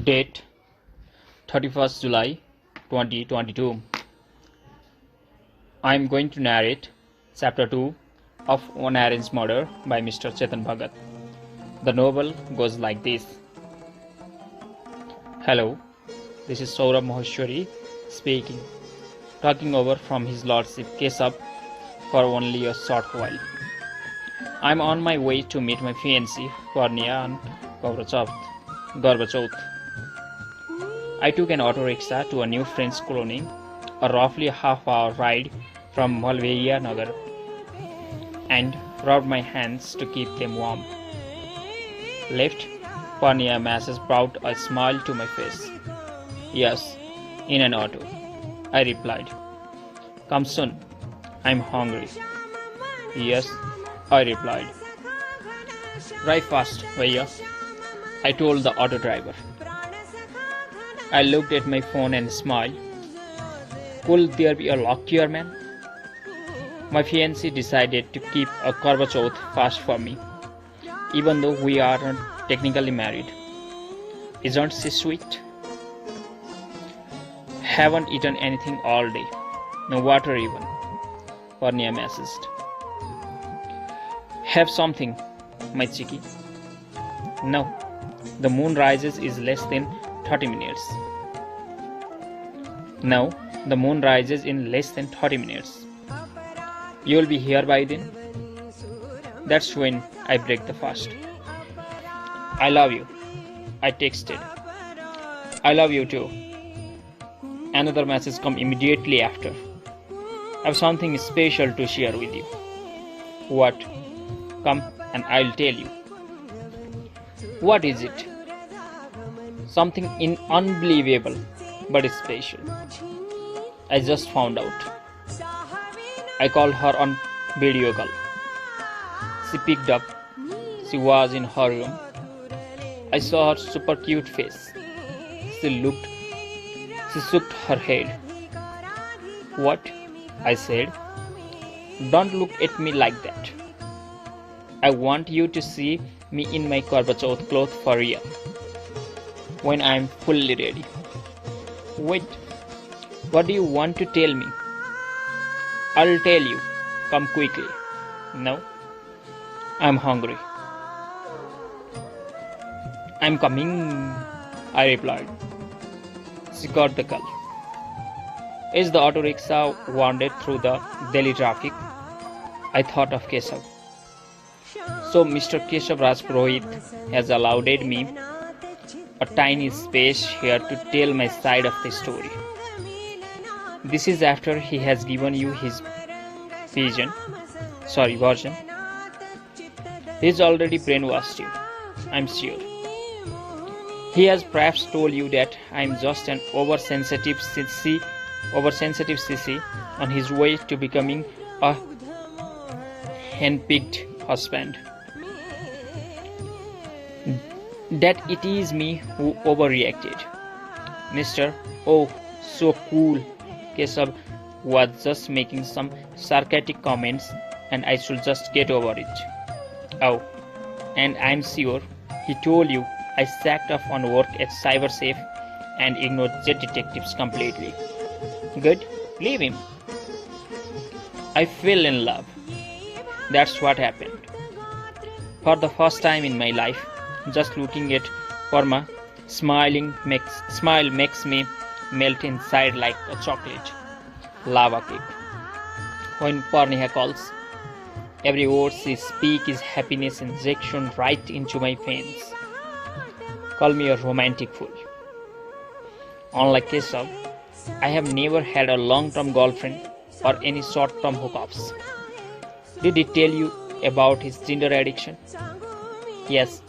Date 31st July 2022. I am going to narrate Chapter 2 of One Arranged Murder by Mr. Chetan Bhagat. The novel goes like this. Hello, this is Saurabh Maheshwari speaking, talking over from His Lordship Keshav for only a short while. I am on my way to meet my fiancée Purnia on Gorbachev. I took an auto rickshaw to a new French colony, a roughly half-hour ride from Malveya Nagar, and rubbed my hands to keep them warm. Left, Purnia Masses brought a smile to my face. Yes, in an auto, I replied. Come soon, I'm hungry. Yes, I replied. Drive fast, Bhaiya, I told the auto driver. I looked at my phone and smiled. Could there be a lock here, man? My fiancée decided to keep a Gorbachev fast for me, even though we aren't technically married. Isn't she sweet? Haven't eaten anything all day. No water even, Purnia messaged. Have something, my chickie. No, the moon rises is less than 30 minutes. No, the moon rises in less than 30 minutes. You'll be here by then? That's when I break the fast. I love you, I texted. I love you too. Another message come immediately after. I have something special to share with you. What? Come and I'll tell you. What is it? Something unbelievable, but special. I just found out. I called her on video call. She picked up. She was in her room. I saw her super cute face. She shook her head. What? I said. Don't look at me like that. I want you to see me in my Gorbachev clothes for real. When I am fully ready. Wait, what do you want to tell me? I'll tell you. Come quickly. No, I'm hungry. I'm coming, I replied. She got the call. As the auto rickshaw wandered through the Delhi traffic, I thought of Keshav. So Mr. Keshav Raj Purohit has allowed me a tiny space here to tell my side of the story. This is after he has given you his version. He's already brainwashed you, I'm sure. He has perhaps told you that I'm just an oversensitive sissy on his way to becoming a hand-picked husband. That it is me who overreacted. Mr. Oh, so cool, Keshav was just making some sarcastic comments and I should just get over it. Oh, and I'm sure he told you I sacked off on work at CyberSafe and ignored jet detectives completely. Good, leave him. I fell in love. That's what happened. For the first time in my life, just looking at Parma smile makes me melt inside like a chocolate lava cake. When Purnia calls, every word she speaks is happiness injection right into my veins. Call me a romantic fool. Unlike Keshav, I have never had a long-term girlfriend or any short-term hookups. Did he tell you about his Tinder addiction? Yes,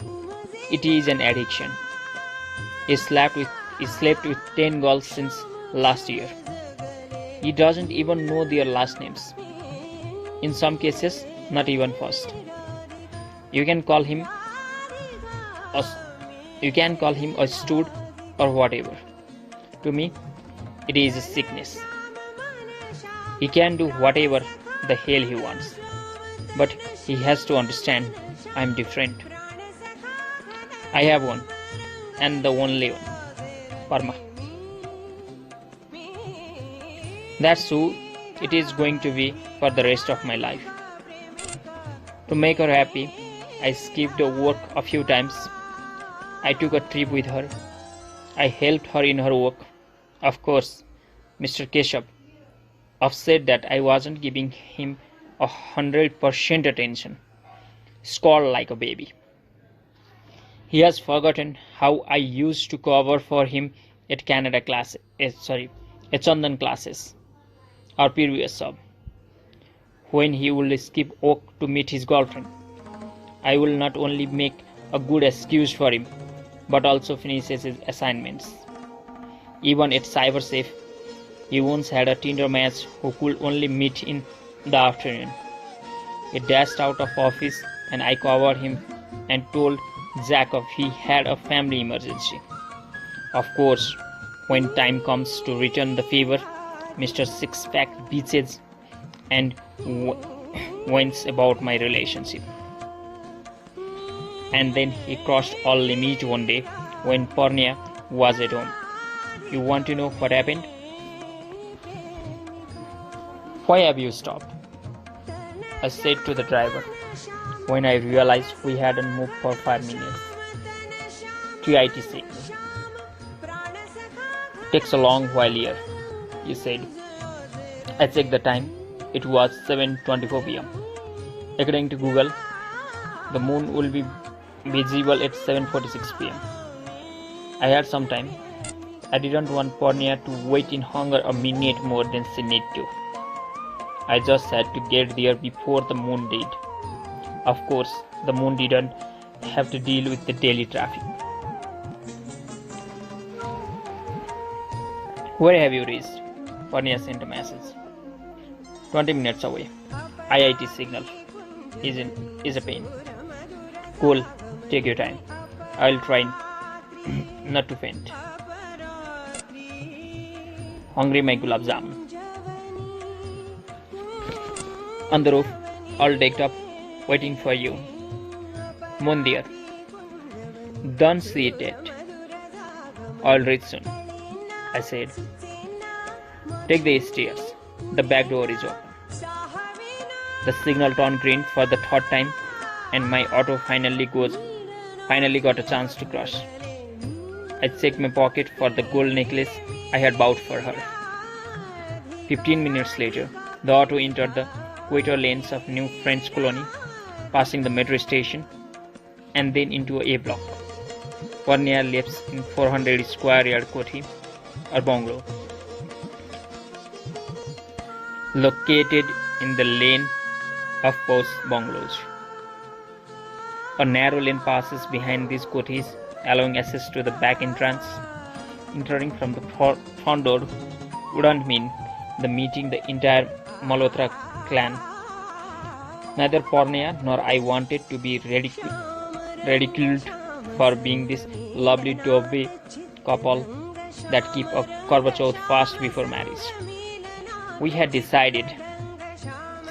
it is an addiction. He slept with 10 girls since last year. He doesn't even know their last names. In some cases, not even first. You can call him a stud or whatever. To me, it is a sickness. He can do whatever the hell he wants. But he has to understand I'm different. I have one, and the only one. Parma. That's who it is going to be for the rest of my life. To make her happy, I skipped work a few times. I took a trip with her. I helped her in her work. Of course, Mr. Keshav, upset that I wasn't giving him 100% attention, scolded like a baby. He has forgotten how I used to cover for him at Canada classes, at Chandan classes, or previous job, when he would skip work to meet his girlfriend. I will not only make a good excuse for him, but also finishes his assignments. Even at CyberSafe, he once had a Tinder match who could only meet in the afternoon. He dashed out of office and I covered him and told Jacob he had a family emergency. Of course, when time comes to return the favor, Mr. Six-Pack bitches and whines about my relationship. And then he crossed all limits one day when Purnia was at home. You want to know what happened? Why have you stopped? I said to the driver when I realized we hadn't moved for 5 minutes. TIT signal. Takes a long while here, he said. I checked the time. It was 7:24 p.m. According to Google, the moon will be visible at 7:46 p.m. I had some time. I didn't want Purnia to wait in hunger a minute more than she needed to. I just had to get there before the moon did. Of course, the moon didn't have to deal with the daily traffic. Where have you reached? Purnia sent a message. 20 minutes away. IIT signal is a pain. Cool, take your time. I'll try not to faint. Hungry my gulab jamun. On the roof, all decked up, waiting for you. Moon dear. Don't see it yet. I'll reach soon, I said. Take the stairs. The back door is open. The signal turned green for the third time and my auto finally got a chance to cross. I checked my pocket for the gold necklace I had bought for her. 15 minutes later, the auto entered the quarter lanes of New French Colony, passing the metro station, and then into a block. Purnia lives in 400 square yard koti or bungalow, located in the lane of post bungalows. A narrow lane passes behind these kotis, allowing access to the back entrance. Entering from the front door wouldn't mean the meeting the entire Malhotra clan. Neither Purnia nor I wanted to be ridiculed for being this lovely dove couple that keep a Karva Chauth fast before marriage. We had decided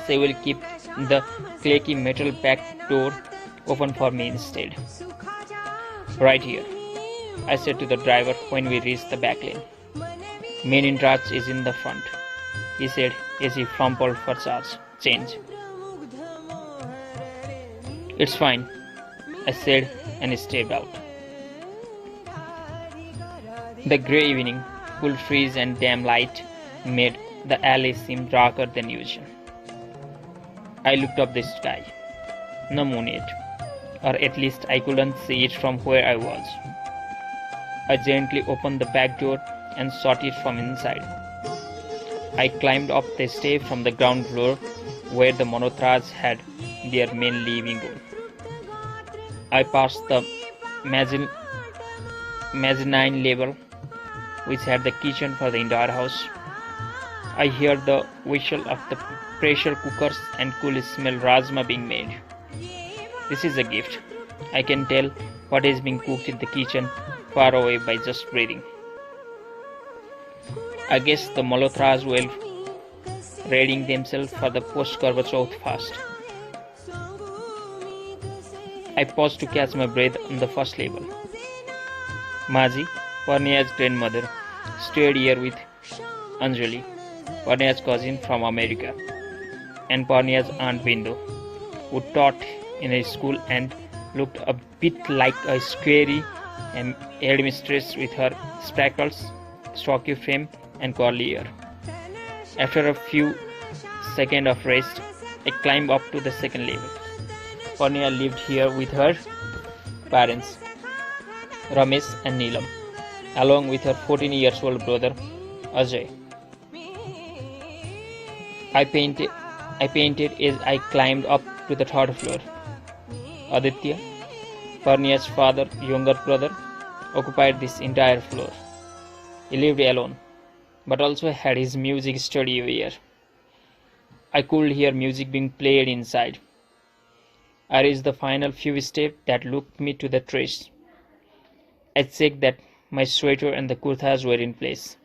she will keep the clacky metal back door open for me instead. Right here, I said to the driver when we reached the back lane. Main entrance is in the front, he said as he fumbled for change. It's fine, I said and stepped out. The grey evening, cool trees and dim light made the alley seem darker than usual. I looked up the sky. No moon yet, or at least I couldn't see it from where I was. I gently opened the back door and shut it from inside. I climbed up the steps from the ground floor where the Malhotras had their main living room. I passed the mezzanine level, which had the kitchen for the entire house. I heard the whistle of the pressure cookers and cool smell rajma being made. This is a gift. I can tell what is being cooked in the kitchen far away by just breathing. I guess the Malhotras were readying themselves for the post-Karva Chauth fast. I paused to catch my breath on the first level. Maji, Parnia's grandmother stayed here with Anjali, Parnia's cousin from America, and Parnia's aunt Bindu, who taught in a school and looked a bit like a scary headmistress with her spectacles, stocky frame, and curly hair. After a few seconds of rest, I climbed up to the second level. Parnia lived here with her parents, Ramesh and Neelam, along with her 14-year-old brother, Ajay. I painted as I climbed up to the third floor. Aditya, Parnia's father, younger brother, occupied this entire floor. He lived alone, but also had his music studio here. I could hear music being played inside. I reached the final few steps that took me to the terrace. I checked that my sweater and the kurtas were in place.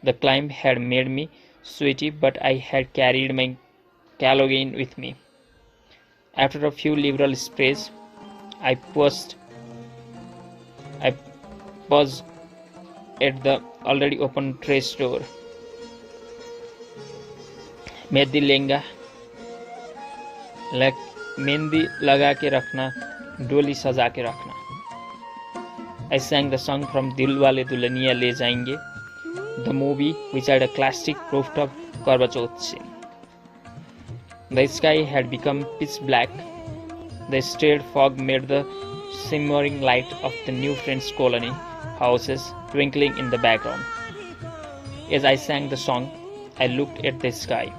The climb had made me sweaty, but I had carried my calogne with me. After a few liberal sprays, I paused at the already open terrace door. Mehndi लगा के रखना, डोली सजा के रखना. I sang the song from Dilwale Dulhaniya Le Jayenge, the movie which had a classic rooftop Karwa Chauth scene. The sky had become pitch black. The straight fog made the shimmering light of the new French colony houses twinkling in the background. As I sang the song, I looked at the sky.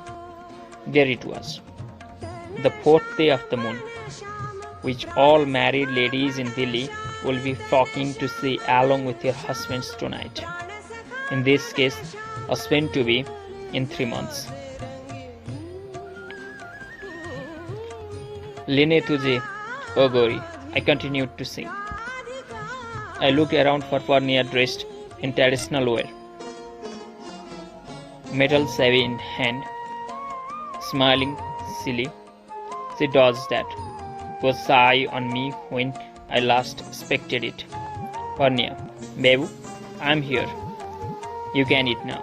There it was, the fourth day of the moon, which all married ladies in Delhi will be flocking to see along with their husbands tonight. In this case, husband to be in 3 months. Line tujhe, O Gauri, I continued to sing. I looked around for Parnia dressed in traditional wear, metal savvy in hand, smiling silly. She does that. Was shy on me when I last expected it. Parnia, Babu, I'm here. You can eat now,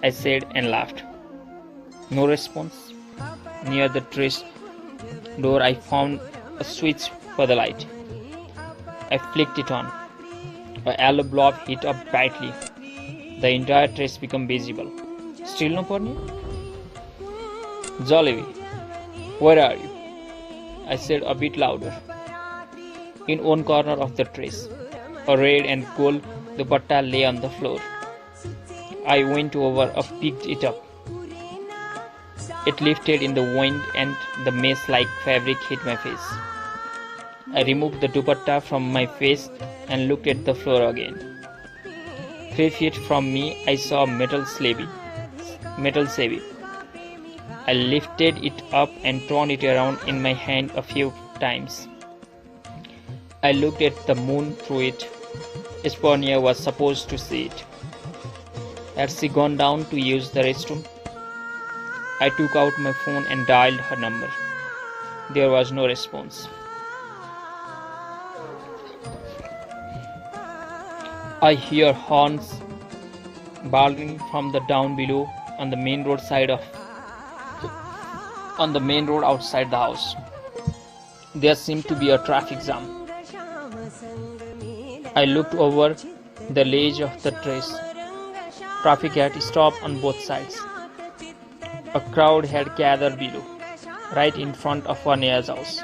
I said and laughed. No response. Near the terrace door, I found a switch for the light. I flicked it on. A yellow blob hit up brightly. The entire terrace became visible. Still no Parnia? Jalebi, where are you? I said a bit louder. In one corner of the terrace, a red and gold dupatta lay on the floor. I went over and picked it up. It lifted in the wind and the mesh-like fabric hit my face. I removed the dupatta from my face and looked at the floor again. 3 feet from me, I saw a metal savvy. I lifted it up and turned it around in my hand a few times. I looked at the moon through it. Espornia was supposed to see it. Had she gone down to use the restroom? I took out my phone and dialed her number. There was no response. I hear horns barking from the down below on the main road outside the house. There seemed to be a traffic jam. I looked over the ledge of the terrace. Traffic had stopped on both sides. A crowd had gathered below, right in front of Varnia's house.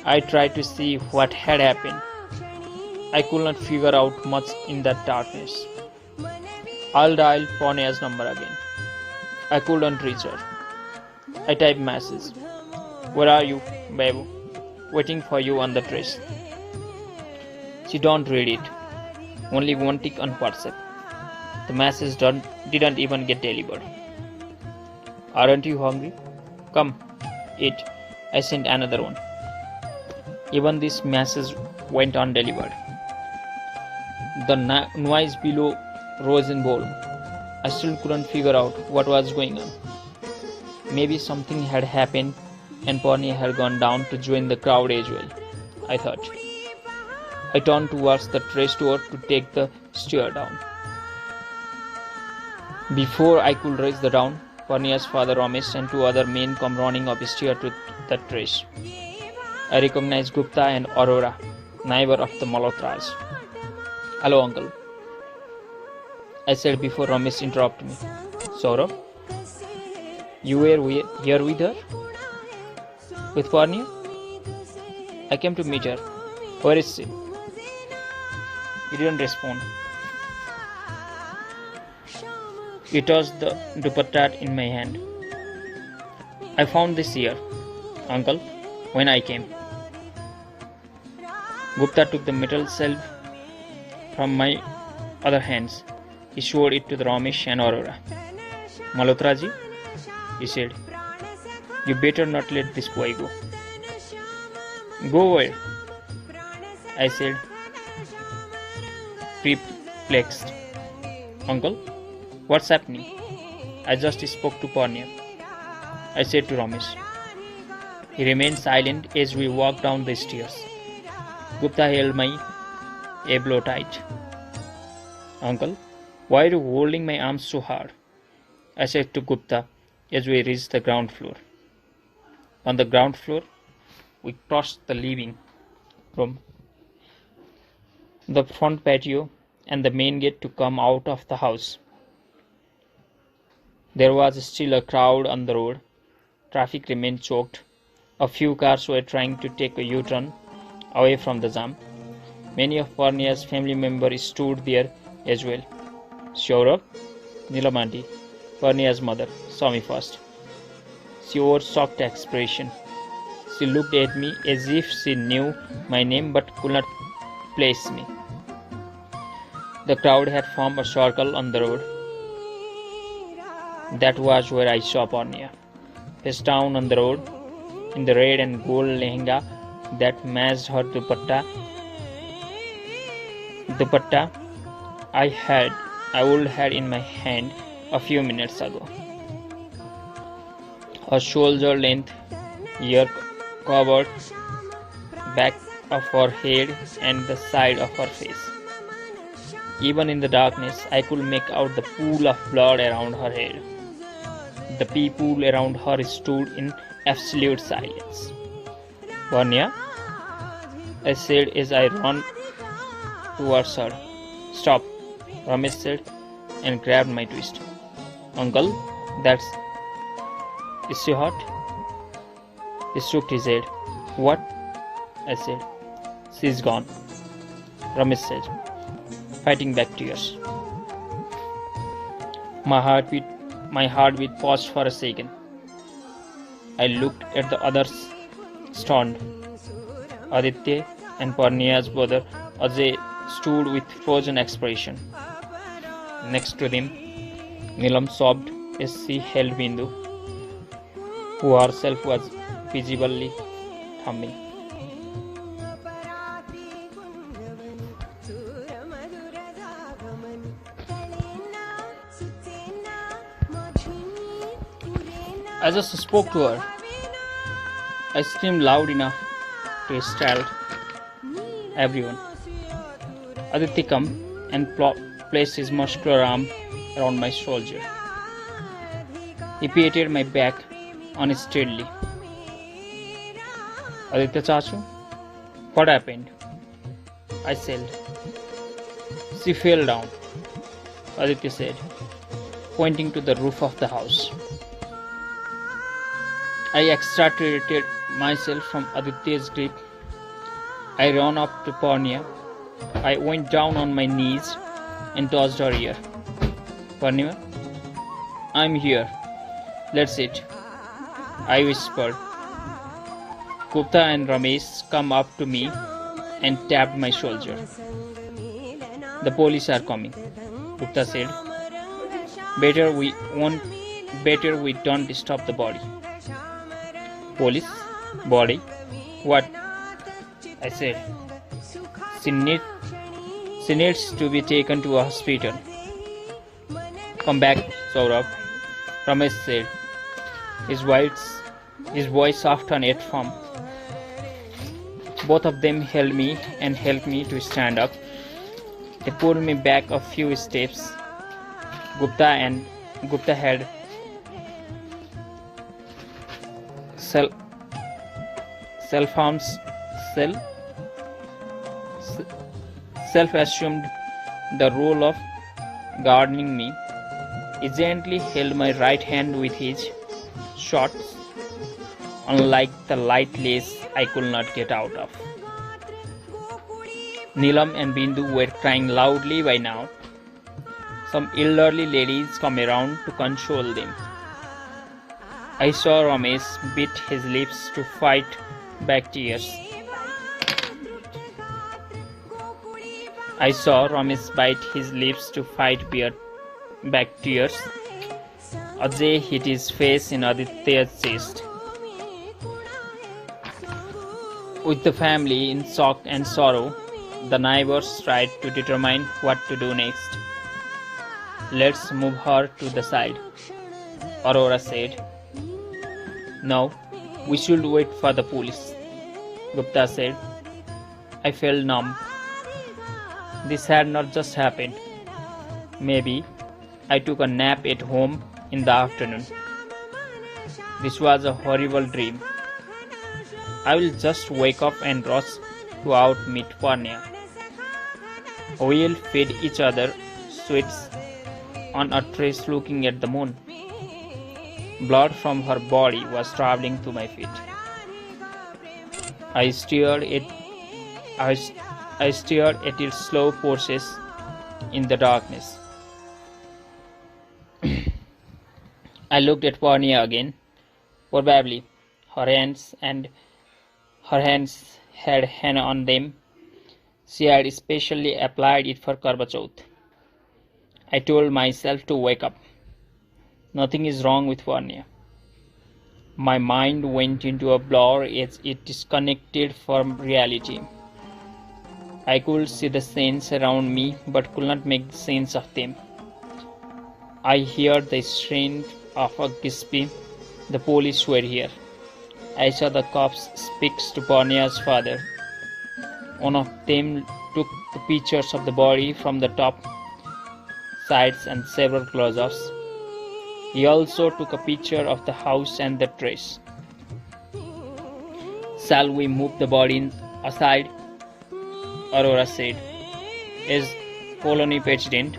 I tried to see what had happened. I could not figure out much in that darkness. I'll dial Varnia's number again. I couldn't reach her. I typed message. Where are you, Babu? Waiting for you on the terrace. She don't read it. Only one tick on WhatsApp. The message didn't even get delivered. Aren't you hungry? Come, eat. I sent another one. Even this message went undelivered. The noise below rose in volume. I still couldn't figure out what was going on. Maybe something had happened and Pony had gone down to join the crowd as well, I thought. I turned towards the trash door to take the stair down. Before I could reach the down, Parnia's father Ramesh and two other men come running up the stair to the trash. I recognized Gupta and Aurora, neighbor of the Malhotras. "Hello, uncle," I said before Ramesh interrupted me. "Saurabh, you were here with her? With Parnia?" "I came to meet her." "Where is she?" He didn't respond. He touched the dupatta in my hand. "I found this here, uncle, when I came." Gupta took the metal shelf from my other hands. He showed it to the Ramesh and Aurora. "Malhotraji," he said, "you better not let this boy go." "Go where?" I said, perplexed. "Uncle, what's happening?" "I just spoke to Parnia," I said to Ramesh. He remained silent as we walked down the stairs. Gupta held my elbow tight. "Uncle, why are you holding my arms so hard?" I said to Gupta as we reached the ground floor. On the ground floor, we crossed the living room, the front patio, and the main gate to come out of the house. There was still a crowd on the road. Traffic remained choked. A few cars were trying to take a U-turn away from the jam. Many of Parnia's family members stood there as well. Saurabh, Neelam aunty, Parnia's mother, saw me first. She wore shocked expression. She looked at me as if she knew my name but could not place me. The crowd had formed a circle on the road. That was where I saw Parnia, face down on the road, in the red and gold lehenga that matched her dupatta I would had in my hand a few minutes ago. Her shoulder-length hair covered back of her head and the side of her face. Even in the darkness, I could make out the pool of blood around her head. The people around her stood in absolute silence. "Parnia," I said as I ran towards her. "Stop," Ramesh said and grabbed my twist. "Uncle, is she hot?" He shook his head. "What?" I said. "She's gone," Ramesh said, fighting back tears. My heartbeat paused for a second. I looked at the others stunned. Aditya and Parnia's brother Ajay stood with frozen expression. Next to them, Neelam sobbed as she held Bindu, who herself was visibly humming. I just spoke to her. I screamed loud enough to startle everyone. Aditya came and placed his muscular arm around my shoulder. He patted my back unsteadily. "Aditya Chachu, what happened?" I said. "She fell down," Aditya said, pointing to the roof of the house. I extricated myself from Aditya's grip. I ran up to Parnia. I went down on my knees and touched her ear. "Parnia, I'm here. Let's eat," I whispered. Gupta and Ramesh come up to me and tapped my shoulder. "The police are coming," Gupta said. Better we don't disturb the body." "Police? Body? What?" I said. She needs to be taken to a hospital." "Come back, Saurabh," Ramesh said. His voice soft and yet firm. Both of them held me and helped me to stand up. They pulled me back a few steps. Gupta had self self self self assumed the role of guarding me. He gently held my right hand with his shorts, unlike the light lace I could not get out of. Neelam and Bindu were crying loudly by now. Some elderly ladies come around to console them. I saw Ramesh bit his lips to fight back tears. I saw Ramesh bite his lips to fight back tears. Ajay hit his face in Aditya's chest. With the family in shock and sorrow, the neighbors tried to determine what to do next. Let's move her to the side, Aurora said. No, we should wait for the police, Gupta said. I felt numb. This had not just happened. Maybe I took a nap at home in the afternoon. This was a horrible dream. I will just wake up and rush to out meet Purnia. We'll feed each other sweets on a trace looking at the moon. Blood from her body was traveling to my feet. I stared at its slow courses in the darkness. I looked at Purnia again. Probably her hands had henna on them. She had specially applied it for Karva Chauth. I told myself to wake up. Nothing is wrong with Purnia. My mind went into a blur as it disconnected from reality. I could see the scenes around me but could not make sense of them. I heard the strain of a Gispi. The police were here. I saw the cops speak to Purnia's father. One of them took the pictures of the body from the top, sides and several close-ups. He also took a picture of the house and the dress. Shall we move the body aside? Aurora said. As colony president,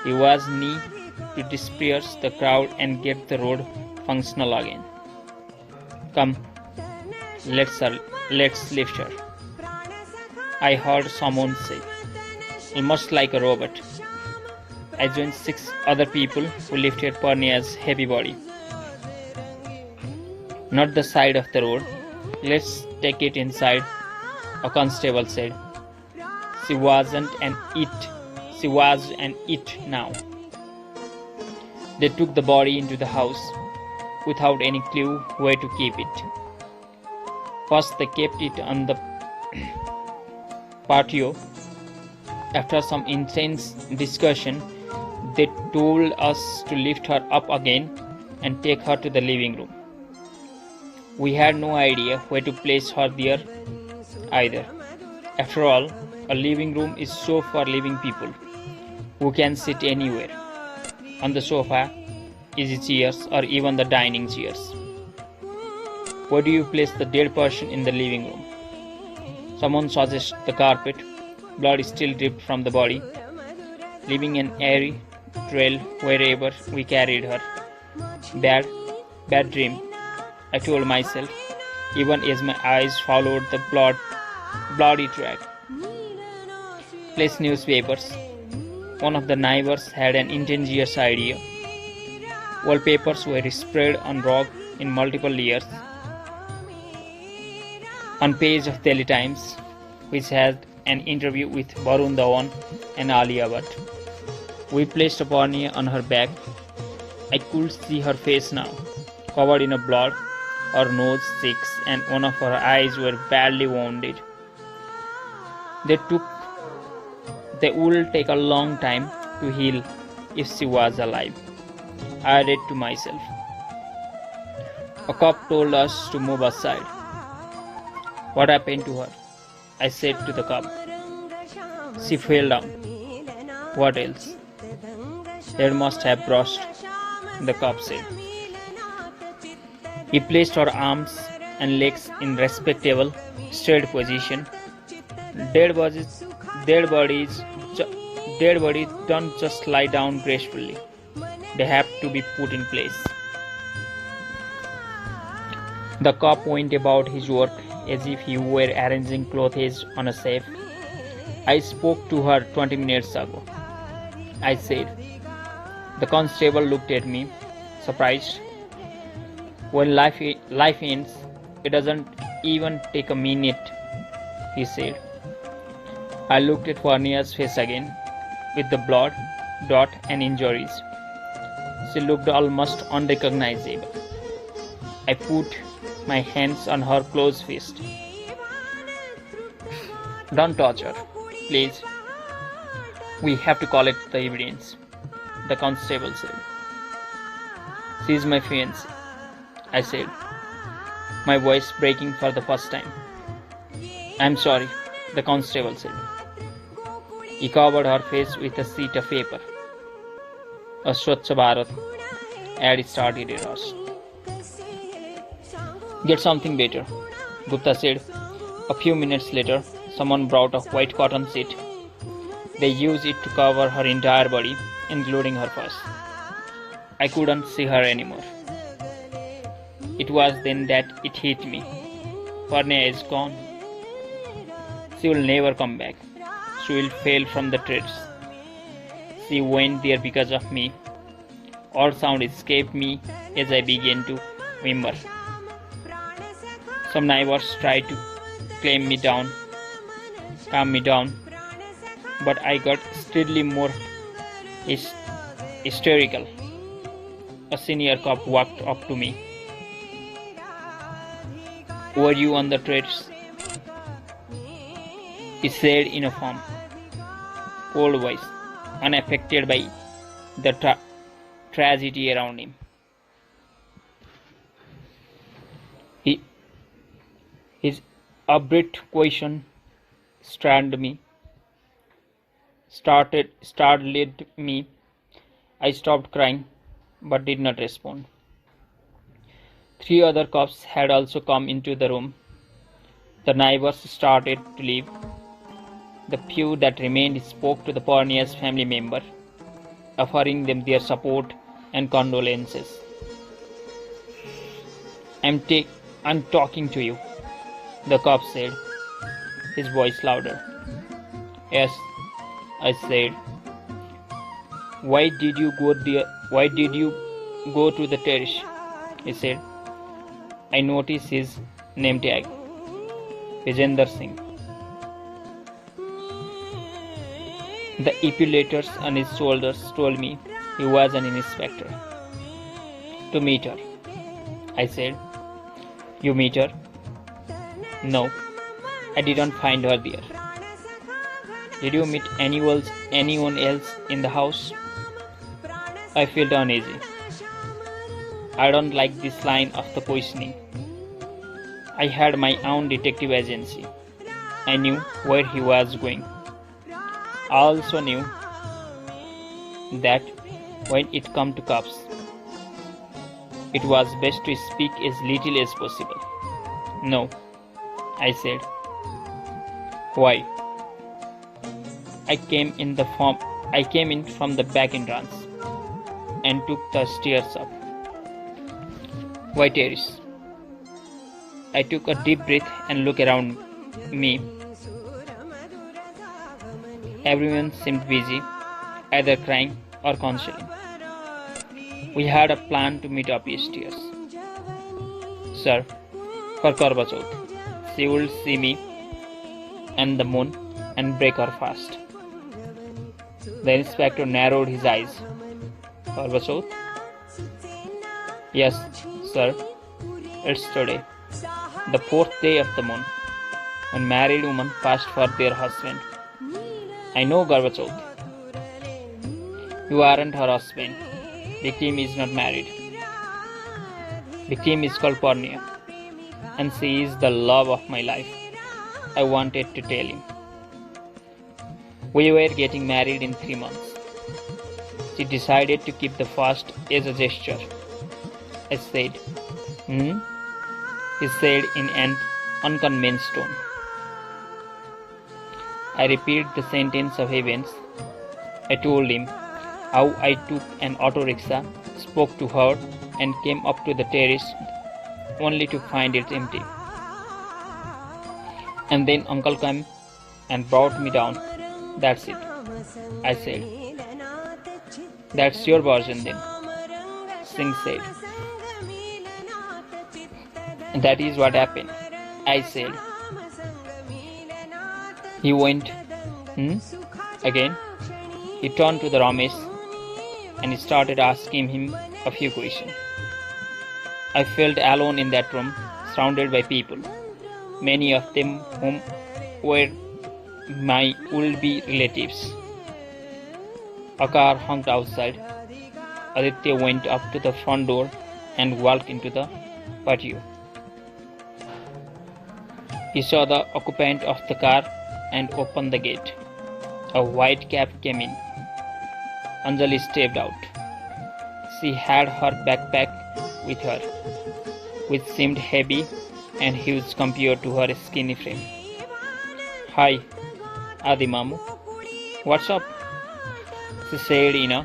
he was need to disperse the crowd and get the road functional again. Come, let's lift her. I heard someone say, almost like a robot. I joined 6 other people who lifted Purnia's heavy body. Not the side of the road. Let's take it inside, a constable said. She wasn't an it. She was an it now. They took the body into the house without any clue where to keep it. First they kept it on the patio. After some intense discussion, they told us to lift her up again and take her to the living room. We had no idea where to place her there either. After all, a living room is so for living people who can sit anywhere, on the sofa, easy chairs, or even the dining chairs. Where do you place the dead person in the living room? Someone suggested the carpet. Blood still dripped from the body, leaving an airy trail wherever we carried her. Bad dream, I told myself, even as my eyes followed the bloody track. Place newspapers. One of the neighbors had an ingenious idea. Wallpapers were spread on rock in multiple layers. On page of Daily Times, which had an interview with Varun Dhawan and Alia Bhatt. We placed Purnia on her back. I could see her face now, covered in blood, her nose, cheeks, and one of her eyes were badly wounded. They would take a long time to heal if she was alive, I read to myself. A cop told us to move aside. What happened to her? I said to the cop. She fell down. What else? Head must have burst, the cop said. He placed her arms and legs in respectable, straight position. Dead bodies, dead bodies, dead bodies don't just lie down gracefully. They have to be put in place. The cop went about his work as if he were arranging clothes on a shelf. I spoke to her 20 minutes ago, I said. The constable looked at me, surprised. When life ends, it doesn't even take a minute, he said. I looked at Varnia's face again, with the blood, dot and injuries. She looked almost unrecognizable. I put my hands on her closed fist. Don't touch her, please. We have to collect the evidence, the constable said. She is my fiancée, I said, my voice breaking for the first time. I'm sorry, the constable said. He covered her face with a sheet of paper. A Swachh Bharat ad started in us. Get something better, Gupta said. A few minutes later, someone brought a white cotton sheet. They used it to cover her entire body, including her face. I couldn't see her anymore. It was then that it hit me. Varnia is gone. She will never come back. She will fail from the trades. She went there because of me. All sound escaped me as I began to whimper. Some neighbors tried to calm me down, but I got steadily more hysterical. A senior cop walked up to me. Were you on the trades? He said in a firm, cold voice, unaffected by the tragedy around him. His abrupt question startled me. I stopped crying, but did not respond. 3 other cops had also come into the room. The neighbors started to leave. The few that remained spoke to the Varnia's family member, offering them their support and condolences. I'm talking to you, the cop said, his voice louder. Yes, I said. Why did you go to the terrace? He said. I noticed his name tag, Vijender Singh. The epaulettes on his shoulders told me he was an inspector. To meet her, I said. You meet her? No, I didn't find her there. Did you meet anyone else in the house? I felt uneasy. I don't like this line of the questioning. I had my own detective agency. I knew where he was going. I also knew that when it came to cops, it was best to speak as little as possible. No, I said. Why? I came in from the back entrance and took the stairs up. Why terrace? I took a deep breath and looked around me. Everyone seemed busy, either crying or consoling. We had a plan to meet upstairs. Sir, for Karva Chauth, she would see me and the moon and break her fast. The inspector narrowed his eyes. Karva Chauth? Yes, sir. It's today, the 4th day of the moon, when married women fast for their husband. I know Karva Chauth. You aren't her husband. Victim is not married. Victim is called Varnia, and she is the love of my life. I wanted to tell him. We were getting married in 3 months. She decided to keep the fast as a gesture. I said, "Hmm?" He said in an unconvinced tone. I repeated the sentence of events. I told him how I took an auto rickshaw, spoke to her, and came up to the terrace only to find it empty. And then Uncle came and brought me down. That's it, I said. That's your version then, Singh said. That is what happened, I said. He went, again. He turned to the Ramesh and started asking him a few questions. I felt alone in that room, surrounded by people, many of them whom were my would-be relatives. A car honked outside. Aditya went up to the front door and walked into the patio. He saw the occupant of the car and opened the gate. A white cab came in. Anjali stepped out. She had her backpack with her, which seemed heavy and huge compared to her skinny frame. "Hi, Adi Mamu. What's up?" she said in a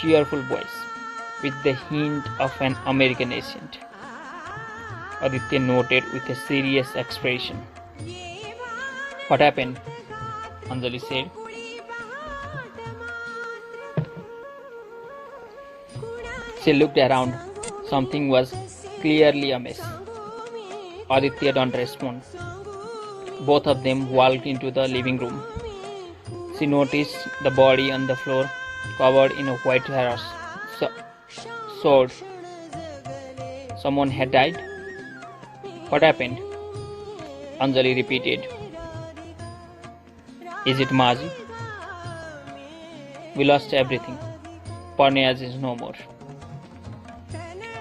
cheerful voice, with the hint of an American accent. Aditya noted with a serious expression. "What happened?" Anjali said. She looked around. Something was clearly amiss. Aditya didn't respond. Both of them walked into the living room. She noticed the body on the floor, covered in a white hairs. Sword. Someone had died? What happened? Anjali repeated. Is it Maji? We lost everything. Parnayaz is no more.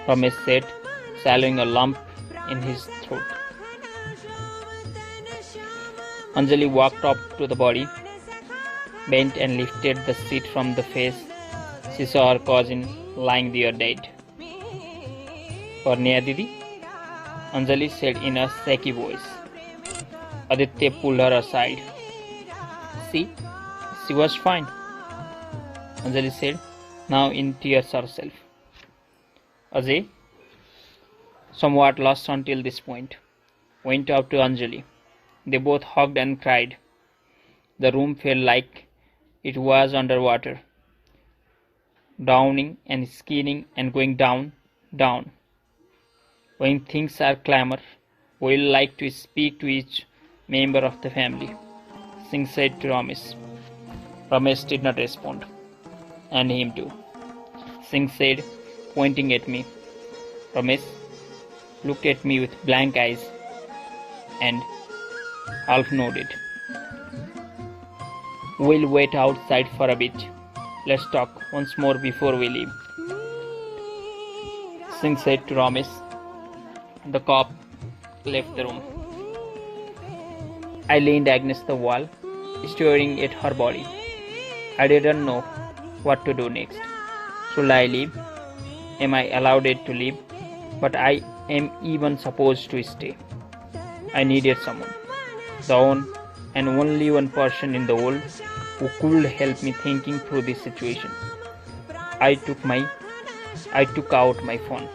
Ramesh said, swallowing a lump in his throat. Anjali walked up to the body, bent and lifted the sheet from the face. She saw her cousin lying there dead. Parnaya Didi? Anjali said in a shaky voice. Aditya pulled her aside. See, she was fine, Anjali said, now in tears herself. Ajay, somewhat lost until this point, went up to Anjali. They both hugged and cried. The room felt like it was underwater, downing and skinning and going down, down. When things are clamor, we like to speak to each member of the family, Singh said to Ramesh. Ramesh did not respond, and him too. Singh said, pointing at me. Ramesh looked at me with blank eyes and half nodded. We'll wait outside for a bit. Let's talk once more before we leave, Singh said to Ramesh. The cop left the room. I leaned against the wall, staring at her body. I didn't know what to do next. Should I leave? Am I allowed to leave? But I am even supposed to stay. I needed someone. The one and only one person in the world who could help me thinking through this situation. I took out my phone.